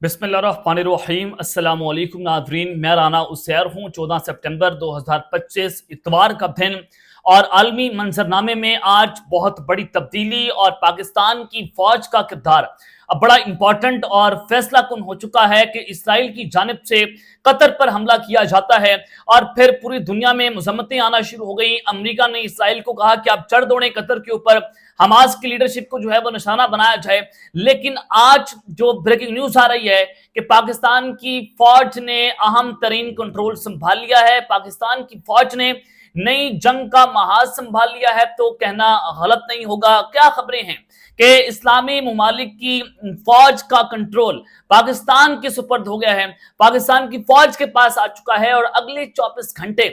बिस्मिल्लाहिर्रहमानिर्रहीम। अस्सलाम वालेकुम नाज़रीन, मैं राना उसैर हूँ। 14 सितंबर 2025 इतवार का दिन और आलमी मंजरनामे में आज बहुत बड़ी तब्दीली और पाकिस्तान की फौज का किरदार अब बड़ा इंपॉर्टेंट और फैसला कुन हो चुका है कि इसराइल की जानिब से कतर पर हमला किया जाता है और फिर पूरी दुनिया में मजम्मतें आना शुरू हो गई। अमेरिका ने इसराइल को कहा कि आप चढ़ दौड़ें कतर के ऊपर, हमास की लीडरशिप को जो है वो निशाना बनाया जाए। लेकिन आज जो ब्रेकिंग न्यूज आ रही है कि पाकिस्तान की फौज ने अहम तरीन कंट्रोल संभाल लिया है, पाकिस्तान की फौज ने नई जंग का महाज संभाल लिया है, तो कहना गलत नहीं होगा। क्या खबरें हैं कि इस्लामी मुमालिक की फौज का कंट्रोल पाकिस्तान के सुपर्द हो गया है, पाकिस्तान की फौज के पास आ चुका है। और अगले 24 घंटे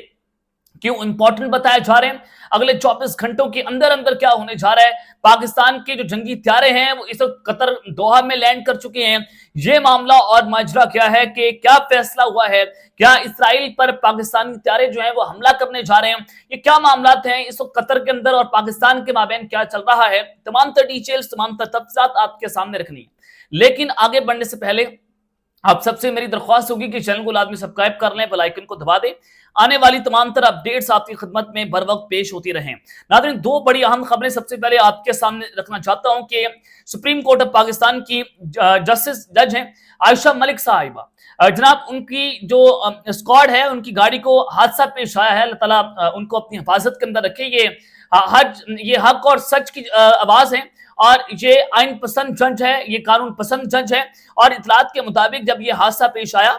क्यों इंपॉर्टेंट बताए जा रहे हैं, अगले 24 घंटों के अंदर अंदर क्या होने जा रहा है। पाकिस्तान के जो जंगी हथियारे हैं वो इस वक्त कतर दोहा में लैंड कर चुके हैं। ये मामला और माजरा क्या है कि क्या फैसला हुआ है, क्या इसराइल पर पाकिस्तानी हथियारे जो हैं वो हमला करने जा रहे हैं, ये क्या मामला हैं इस वक्त कतर के अंदर और पाकिस्तान के माबैन क्या चल रहा है। तमाम तर डिटेल्स, तमाम तर तफसीलात आपके सामने रखनी है। लेकिन आगे बढ़ने से पहले आप सबसे मेरी दरख्वास्त होगी कि चैनल को लाजमी सब्सक्राइब कर लें, बेल आइकन को दबा दें, आने वाली तमाम तरह अपडेट्स आपकी खिदमत में बर वक्त पेश होती रहें। नाज़रीन, दो बड़ी अहम खबरें सबसे पहले आपके सामने रखना चाहता हूं कि सुप्रीम कोर्ट ऑफ पाकिस्तान की जस्टिस जज हैं आयशा मलिक साहिबा, जनाब उनकी जो स्क्वाड है, उनकी गाड़ी को हादसा पेश आया है। अल्लाह ताला उनको अपनी हिफाजत के अंदर रखे। ये हक और सच की आवाज है और ये आइन पसंद जज है, ये कानून पसंद जज है। और इतलात के मुताबिक जब ये हादसा पेश आया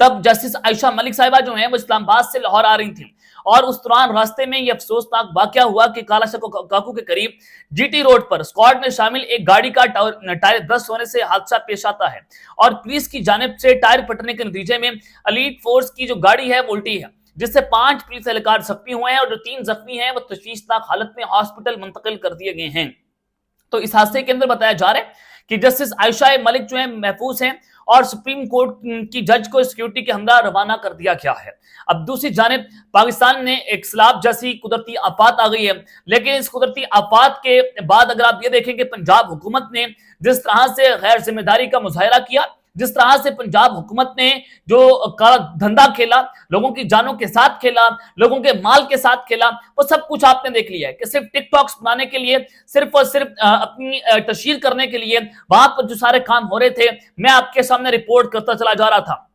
तब जस्टिस आयशा मलिक साहिबा जो हैं वो इस्लामाबाद से लाहौर आ रही थी और उस दौरान रास्ते में ये अफसोसनाक वाकया हुआ कि कालाशको काकू के करीब जीटी रोड पर स्क्वाड में शामिल एक गाड़ी का टायर ब्रस्ट होने से हादसा पेश आता है और पुलिस की जानिब से टायर फटने के नतीजे में एलीट फोर्स की जो गाड़ी है वो उल्टी है, जिससे 5 पुलिस एहलकार जख्मी हुए हैं और जो 3 जख्मी हैं वो तशवीशनाक हालत में हॉस्पिटल मुंतकिल कर दिए गए हैं। तो इस हादसे के अंदर बताया जा रहा है कि जस्टिस आयशा मलिक जो है महफूज हैं और सुप्रीम कोर्ट की जज को सिक्योरिटी के हमरा रवाना कर दिया गया है। अब दूसरी जानिब पाकिस्तान ने एक सैलाब जैसी कुदरती आफत आ गई है, लेकिन इस कुदरती आफत के बाद अगर आप ये देखें कि पंजाब हुकूमत ने जिस तरह से गैर जिम्मेदारी का मुजाहरा किया, जिस तरह से पंजाब हुकूमत ने जो काला धंधा खेला, लोगों की जानों के साथ खेला, लोगों के माल के साथ खेला, वो सब कुछ आपने देख लिया है कि सिर्फ टिकटॉक्स बनाने के लिए, सिर्फ और सिर्फ अपनी तशहीर करने के लिए वहां पर जो सारे काम हो रहे थे मैं आपके सामने रिपोर्ट करता चला जा रहा था।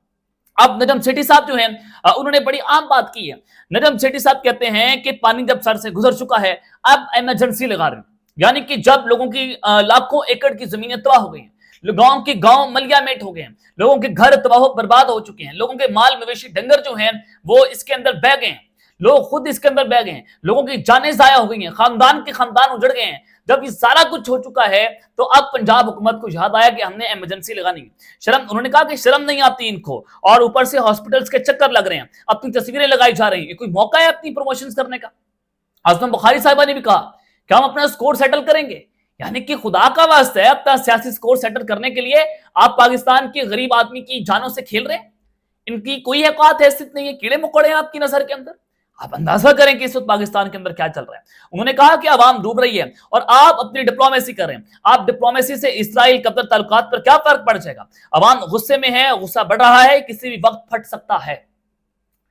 अब नजम सेठी साहब जो हैं उन्होंने बड़ी आम बात की है। नजम सेठी साहब कहते हैं कि पानी जब सर से गुजर चुका है अब इमरजेंसी लगा रहे हैं, यानी कि जब लोगों की लाखों एकड़ की जमीनें तबाह हो गई हैं, गांव के गांव मलियामेट हो गए हैं, लोगों के घर तबाह बर्बाद हो चुके हैं, लोगों के माल मवेशी डंगर जो हैं वो इसके अंदर बह गए हैं, लोग खुद इसके अंदर बह गए हैं, लोगों की जानें जाया हो गई हैं, खानदान के खानदान उजड़ गए हैं। जब ये सारा कुछ हो चुका है तो अब पंजाब हुकूमत को याद आया कि हमने इमरजेंसी लगानी है। शर्म, उन्होंने कहा कि शर्म नहीं आती इनको और ऊपर से हॉस्पिटल्स के चक्कर लग रहे हैं, अपनी तस्वीरें लगाई जा रही है। कोई मौका है अपनी प्रमोशन करने का? आजम बुखारी साहिबा ने भी कहा कि हम अपना स्कोर सेटल करेंगे, यानी कि खुदा का वास्ता है अपना सियासी स्कोर सेटल करने के लिए आप पाकिस्तान के गरीब आदमी की जानों से खेल रहे हैं। इनकी कोई औकात हैसियत नहीं है, कीड़े मकोड़े हैं आपकी नजर के अंदर। आप अंदाजा करें कि इस वक्त पाकिस्तान के अंदर क्या चल रहा है। उन्होंने कहा कि आवाम डूब रही है और आप अपनी डिप्लोमेसी करें। आप डिप्लोमेसी से इसराइल कतर ताल्लुकात पर क्या फर्क पड़ जाएगा? आवाम गुस्से में है, गुस्सा बढ़ रहा है, किसी भी वक्त फट सकता है।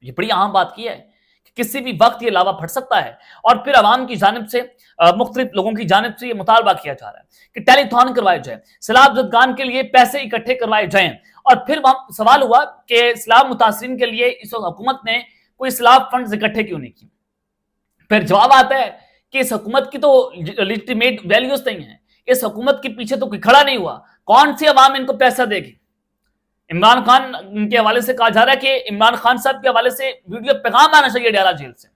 ये बड़ी अहम बात की है कि किसी भी वक्त ये लावा फट सकता है। और फिर आवाम की जानिब से मुख्तलिफ लोगों की जानिब से ये मुतालबा किया जा रहा है कि टेलीथॉन करवाए जाए, सैलाब ज़दगान के लिए पैसे इकट्ठे करवाए जाएं। और फिर वहां सवाल हुआ कि सैलाब मुतासरीन के लिए इस वक्त हुकूमत ने कोई सैलाब फंड इकट्ठे क्यों नहीं किए? फिर जवाब आता है कि इस हुकूमत की तो लेजिटिमेट वैल्यूज नहीं है, इस हुकूमत के पीछे तो कोई खड़ा नहीं हुआ, कौन सी आवाम इनको पैसा देगी? इमरान खान के हवाले से कहा जा रहा है कि इमरान खान साहब के हवाले से वीडियो पैगाम आना चाहिए डाला जेल से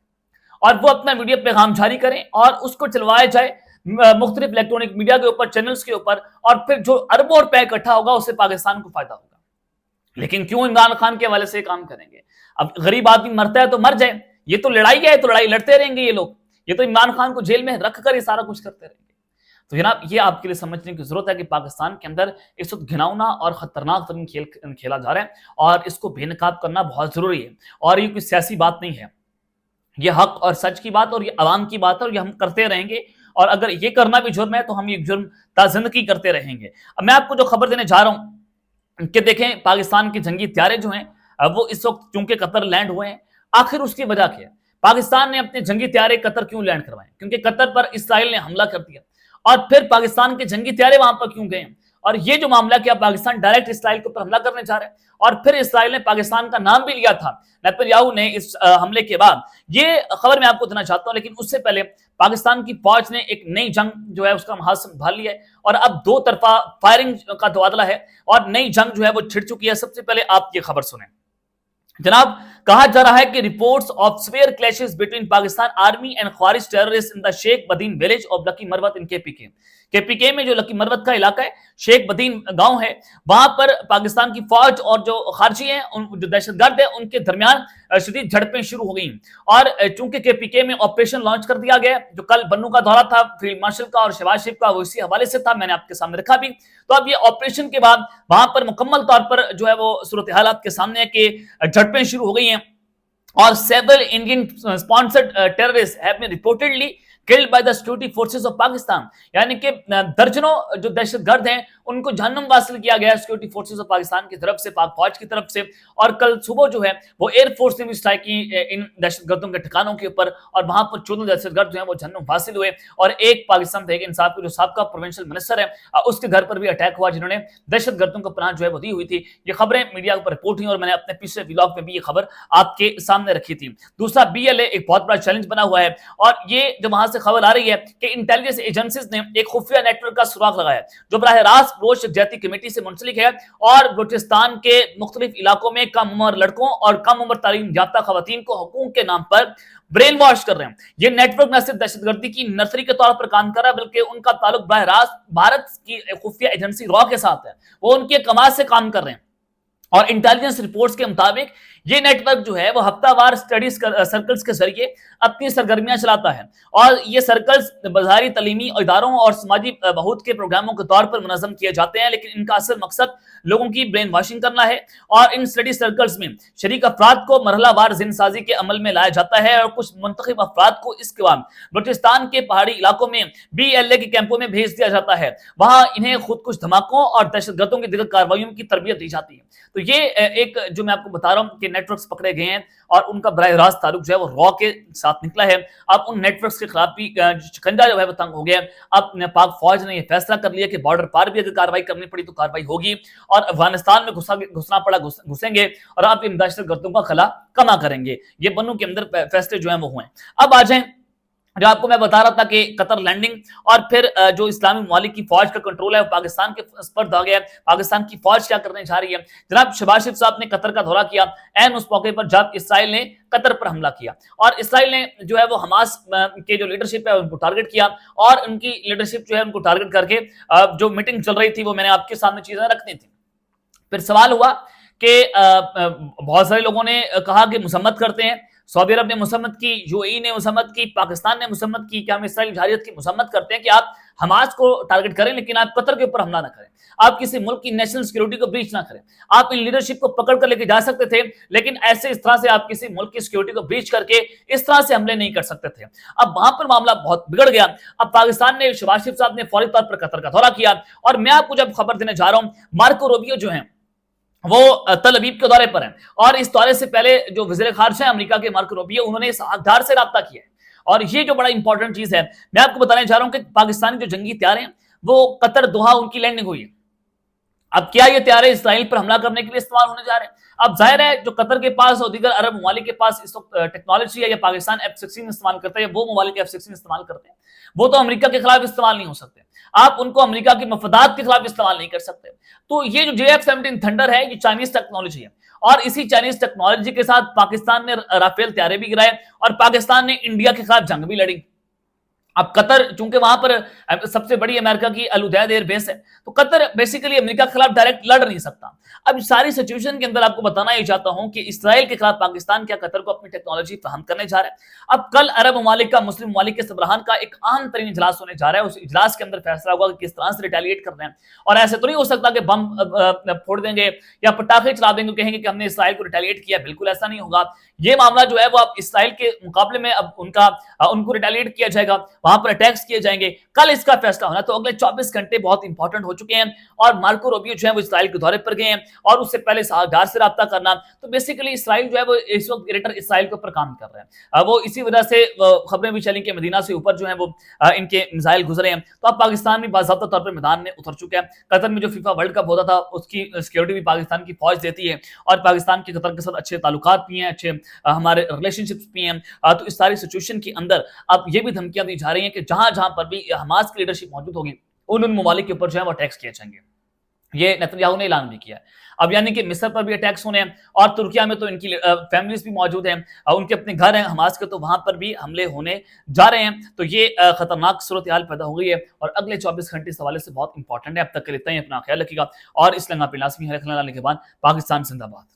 और वो अपना वीडियो पैगाम जारी करें और उसको चलवाया जाए मुख्तलिफ इलेक्ट्रॉनिक मीडिया के ऊपर, चैनल्स के ऊपर, और फिर जो अरबों रुपए इकट्ठा होगा उससे पाकिस्तान को फायदा होगा। लेकिन क्यों इमरान खान के हवाले से काम करेंगे? अब गरीब आदमी मरता है तो मर जाए, ये तो लड़ाई है, तो लड़ाई लड़ते रहेंगे ये लोग, ये तो इमरान खान को जेल में रख कर ये सारा कुछ करते रहेंगे। तो जनाब ये आपके लिए समझने की जरूरत है कि पाकिस्तान के अंदर इस वक्त घिनौना और खतरनाक तरीन खेल खेला जा रहा है और इसको बेनकाब करना बहुत जरूरी है। और ये कोई सियासी बात नहीं है, ये हक और सच की बात और ये अवाम की बात है और ये हम करते रहेंगे। और अगर ये करना भी जुर्म है तो हम ये जुर्म ताज़िंदगी करते रहेंगे। अब मैं आपको जो खबर देने जा रहा हूं کہ دیکھیں پاکستان کے جنگی طیارے جو ہیں وہ اس وقت چونکہ قطر لینڈ ہوئے ہیں، آخر اس کی وجہ کیا ہے؟ پاکستان نے اپنے جنگی طیارے قطر کیوں لینڈ کروائے؟ کیونکہ قطر پر اسرائیل نے حملہ کر دیا، اور پھر پاکستان کے جنگی طیارے وہاں پر کیوں گئے ہیں؟ اور یہ جو معاملہ کیا پاکستان ڈائریکٹ اسرائیل کے اوپر حملہ کرنے جا رہا ہے، اور پھر اسرائیل نے پاکستان کا نام بھی لیا تھا نیتن یاہو نے اس حملے کے بعد۔ یہ خبر میں آپ کو دینا چاہتا ہوں، لیکن اس سے پہلے پاکستان کی فوج نے ایک نئی جنگ جو ہے اس کا محاذ سنبھال لیا ہے، اور اب دو طرفہ فائرنگ کا تبادلہ ہے، اور نئی جنگ جو ہے وہ چھڑ چکی ہے۔ سب سے پہلے آپ یہ خبر سنیں جناب، کہا جا رہا ہے کہ reports of severe clashes between Pakistan army and خوارج terrorist in the Sheikh Badin village of لکی مروت ان کے پی کے میں جو لکی مروت کا علاقہ ہے، شیخ بدین گاؤں ہے، وہاں پر پاکستان کی فوج اور جو خارجی ہیں، جو دہشت گرد ہیں، ان کے درمیان شدید جھڑپیں شروع ہو گئیں، اور چونکہ کے پی کے میں آپریشن لانچ کر دیا گیا، جو کل بنو کا دورہ تھا فیلڈ مارشل کا اور شہباز شریف کا، وہ اسی حوالے سے تھا، میں نے آپ کے سامنے رکھا بھی۔ تو اب یہ آپریشن کے بعد وہاں پر مکمل طور پر جو ہے وہ صورتحال آپ کے سامنے ہے کہ جھڑپیں شروع ہو گئی ہیں، اور several Indian sponsored terrorists have been reportedly killed by the security forces of Pakistan، یعنی کہ درجنوں جو دہشت گرد ہیں ان کو جہنم واصل کیا گیا سیکورٹی فورسز آف پاکستان کی طرف سے، پاک فوج کی طرف سے، اور کل صبح جو ہے وہ ایئر فورس نے بھی اسٹرائک کی ان دہشت گردوں کے ٹھکانوں کے اوپر، اور وہاں پر 14 دہشت گرد جو ہیں وہ جہنم واصل ہوئے، اور ایک پاکستان تحریک انصاف کے جو سابقہ پروونشل منسٹر ہے اس کے گھر پر بھی اٹیک ہوا، جنہوں نے دہشت گردوں کو پناہ جو ہے وہ دی ہوئی تھی۔ یہ خبریں میڈیا پر رپورٹ ہوئی، اور میں نے اپنے پچھلے ولاگ میں بھی یہ خبر آپ کے سامنے رکھی تھی۔ دوسرا BLA ایک بہت بڑا چیلنج بنا ہوا ہے، اور یہ جو وہاں سے خبر آ رہی ہے کہ انٹیلیجنس ایجنسیز نے ایک خفیہ نیٹ ورک کا سراغ لگایا جو براہ راست بلوچ یکجہتی کمیٹی سے منسلک ہے، اور بلوچستان کے مختلف علاقوں میں کم عمر لڑکوں اور کم عمر تعلیم یافتہ خواتین کو حقوق کے نام پر برین واش کر رہے ہیں۔ یہ نیٹ ورک نہ صرف دہشت گردی کی نرسری کے طور پر کام کر رہا ہے، بلکہ ان کا تعلق براہ راست بھارت کی خفیہ ایجنسی را کے ساتھ ہے، وہ ان کے کماز سے کام کر رہے ہیں، اور انٹیلیجنس رپورٹس کے مطابق یہ نیٹ ورک جو ہے وہ ہفتہ وار اسٹڈیز سرکلز کے ذریعے اپنی سرگرمیاں چلاتا ہے، اور یہ سرکلز بظاہری تعلیمی اداروں اور سماجی بہبود کے پروگراموں کے طور پر منظم کیے جاتے ہیں، لیکن ان کا اصل مقصد لوگوں کی برین واشنگ کرنا ہے، اور ان اسٹڈی سرکلز میں شریک افراد کو مرحلہ وار ذہن سازی کے عمل میں لایا جاتا ہے، اور کچھ منتخب افراد کو اس کے بعد بلوچستان کے پہاڑی علاقوں میں BLA کے کیمپوں میں بھیج دیا جاتا ہے، وہاں انہیں خود کچھ دھماکوں اور دہشت گردوں کی دیگر کارروائیوں کی تربیت دی جاتی ہے۔ تو یہ ایک جو میں آپ کو بتا رہا ہوں کہ نیٹ ورکس پکڑے گئے ہیں، اور ان کا براہ راست تعلق جو ہے وہ را کے ساتھ نکلا ہے۔ اب ان نیٹ ورکس کے خلاف بھی شکنجہ جو ہے وہ تنگ ہو گیا۔ اب پاک فوج نے یہ فیصلہ کر لیا کہ بارڈر پار بھی اگر کارروائی کرنی پڑی تو کارروائی ہوگی، اور افغانستان میں گھسنا پڑا گھسیں گے، اور آپ ان دہشت گردوں کا خلا کما کریں گے۔ یہ بنو کے اندر فیصلے جو ہیں وہ ہوئے۔ اب آ جائیں جو آپ کو میں بتا رہا تھا کہ قطر لینڈنگ، اور پھر جو اسلامی ممالک کی فوج کا کنٹرول ہے وہ پاکستان کے سپرد آ گیا۔ پاکستان کی فوج کیا کرنے جا رہی ہے؟ جناب شہباز شریف صاحب نے قطر کا دورہ کیا این اس موقع پر جب اسرائیل نے قطر پر حملہ کیا، اور اسرائیل نے جو ہے وہ حماس کے جو لیڈرشپ ہے ان کو ٹارگٹ کیا، اور ان کی لیڈرشپ جو ہے ان کو ٹارگٹ کر کے جو میٹنگ چل رہی تھی وہ میں نے آپ کے سامنے چیزیں رکھنی تھی۔ پھر سوال ہوا کہ بہت سارے لوگوں نے کہا کہ مذمت کرتے ہیں، سعودی عرب نے مذمت کی، UAE نے مذمت کی، پاکستان نے مذمت کی کہ ہم اسرائیل جارحیت کی مذمت کرتے ہیں کہ آپ حماس کو ٹارگٹ کریں لیکن آپ قطر کے اوپر حملہ نہ کریں، آپ کسی ملک کی نیشنل سیکیورٹی کو بریچ نہ کریں۔ آپ ان لیڈرشپ کو پکڑ کر لے کے جا سکتے تھے، لیکن ایسے اس طرح سے آپ کسی ملک کی سیکیورٹی کو بریچ کر کے اس طرح سے حملے نہیں کر سکتے تھے۔ اب وہاں پر معاملہ بہت بگڑ گیا۔ اب پاکستان نے شہباز شریف صاحب نے فوری طور پر قطر کا دورہ کیا، اور میں آپ کو جب خبر دینے جا رہا ہوں مارکو روبیو جو ہیں وہ تل ابیب کے دورے پر ہیں، اور اس دورے سے پہلے جو وزیر خارجہ ہیں امریکہ کے مارکو روبیو، انہوں نے اس حقدار سے رابطہ کیا ہے، اور یہ جو بڑا امپورٹنٹ چیز ہے میں آپ کو بتانے جا رہا ہوں کہ پاکستانی جو جنگی طیارے ہیں وہ قطر دوحہ ان کی لینڈنگ ہوئی ہے۔ اب کیا یہ طیارے اسرائیل پر حملہ کرنے کے لیے استعمال ہونے جا رہے ہیں؟ اب ظاہر ہے جو قطر کے پاس اور دیگر عرب ممالک کے پاس اس وقت ٹیکنالوجی ہے، یا پاکستان F-16 استعمال کرتا ہے، یا وہ ممالک F-16 استعمال کرتے ہیں، وہ تو امریکہ کے خلاف استعمال نہیں ہو سکتے، آپ ان کو امریکہ کے مفادات کے خلاف استعمال نہیں کر سکتے۔ تو یہ جو JF-17 تھنڈر ہے یہ چائنیز ٹیکنالوجی ہے، اور اسی چائنیز ٹیکنالوجی کے ساتھ پاکستان نے رافیل طیارے بھی گرائے، اور پاکستان نے انڈیا کے خلاف جنگ بھی لڑی۔ اب قطر چونکہ وہاں پر سب سے بڑی امریکہ کی الوداع ایئر بیس ہے، تو قطر بیسیکلی امریکہ کے خلاف ڈائریکٹ لڑ نہیں سکتا۔ اب ساری سچویشن کے اندر آپ کو بتانا یہ چاہتا ہوں کہ اسرائیل کے خلاف پاکستان کیا قطر کو اپنی ٹیکنالوجی فراہم کرنے جا رہا ہے۔ اب کل عرب ممالک کا مسلم ممالک کے سربراہان کا ایک اہم ترین اجلاس ہونے جا رہا ہے، اس اجلاس کے اندر فیصلہ ہوگا کہ کس طرح سے ریٹیلیٹ کر رہے ہیں، اور ایسے تو نہیں ہو سکتا کہ بم پھوڑ دیں گے یا پٹاخے چلا دیں گے، کہیں گے کہ ہم نے اسرائیل کو ریٹیلیٹ کیا، بالکل ایسا نہیں ہوگا۔ یہ معاملہ جو ہے وہ اب اسرائیل کے مقابلے میں اب ان کو ریٹیلیٹ کیا جائے گا۔ वहां पर अटैक्स किए जाएंगे, कल इसका फैसला होना। तो अगले 24 घंटे बहुत इंपॉर्टेंट हो चुके हैं और मार्को रूबियो जो है वो इसराइल के दौरे पर गए हैं और उससे पहले साहगार से राब्ता करना। तो बेसिकली इसराइल जो है वो इस वक्त ग्रेटर इसराइल के ऊपर काम कर रहे हैं। वो इसी वजह से खबरें भी चली कि मदीना से ऊपर जो है वो इनके मिसाइल गुजरे हैं। तो अब पाकिस्तान भी बाज़ाब्ता तौर पर मैदान में उतर चुका है। कतर में जो फीफा वर्ल्ड कप होता था उसकी सिक्योरिटी भी पाकिस्तान की फौज देती है और पाकिस्तान के कतर के साथ अच्छे ताल्लुकात भी हैं, अच्छे हमारे रिलेशनशिप्स भी हैं। तो इस सारी सिचुएशन के अंदर अब ये भी धमकियां दी जा रही हैं कि जहां जहां पर भी हमास की लीडरशिप मौजूद होगी उन ममालिक के ऊपर जो है वो अटैक्स किए जाएंगे। ये नेतन्याहू ने ऐलान भी किया है। अब यानी कि मिस्र पर भी अटैक्स होने हैं और तुर्किया में तो इनकी फैमिलीज भी मौजूद हैं, उनके अपने घर हैं हमास के, तो वहां पर भी हमले होने जा रहे हैं। तो ये खतरनाक सूरत हाल पैदा हो गई है और अगले 24 घंटे इस हवाले से बहुत इंपॉर्टेंट है। अब तक के लिए इतना ही, अपना ख्याल रखिएगा और इस लम्हा पे लाजमी है। के बाद पाकिस्तान जिंदाबाद।